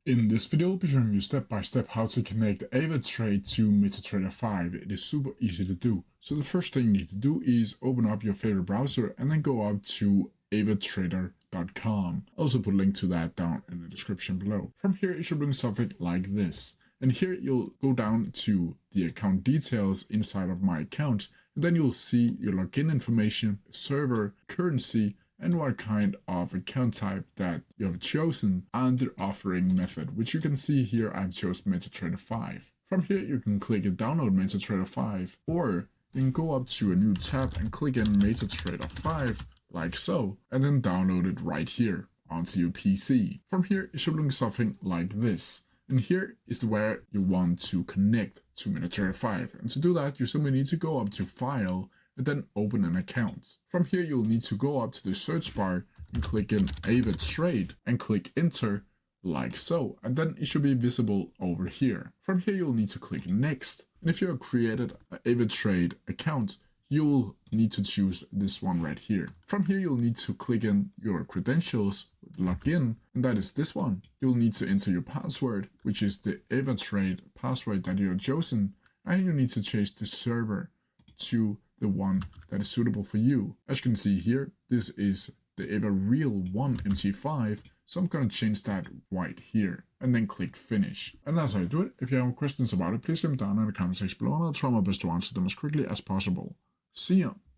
In this video, I'll be showing you step by step how to connect Avatrade to Metatrader 5. It is super easy to do. So the first thing you need to do is open up your favorite browser and then go up to avatrader.com. I'll also put a link to that down in the description below. From here, it should bring something like this. And here you'll go down to the account details inside of my account, and then you'll see your login information, server, currency, and what kind of account type that you have chosen, and the offering method, which you can see here I've chosen Metatrader 5. From here you can click and download Metatrader 5, or you can go up to a new tab and click in Metatrader 5 like so, and then download it right here onto your PC. From here it should look something like this. And here is where you want to connect to Metatrader 5. And to do that, you simply need to go up to File and then open an account. From here, you'll need to go up to the search bar and click in Avatrade and click Enter like so. And then it should be visible over here. From here, you'll need to click Next. And if you have created an Avatrade account, you'll need to choose this one right here. From here, you'll need to click in your credentials, log in, and that is this one. You'll need to enter your password, which is the Avatrade password that you have chosen, and you need to change the server to the one that is suitable for you. As you can see here, this is the Ava Real 1 MT5, so I'm going to change that right here, and then click Finish. And that's how you do it. If you have questions about it, please leave them down in the comment section below, and I'll try my best to answer them as quickly as possible. See ya!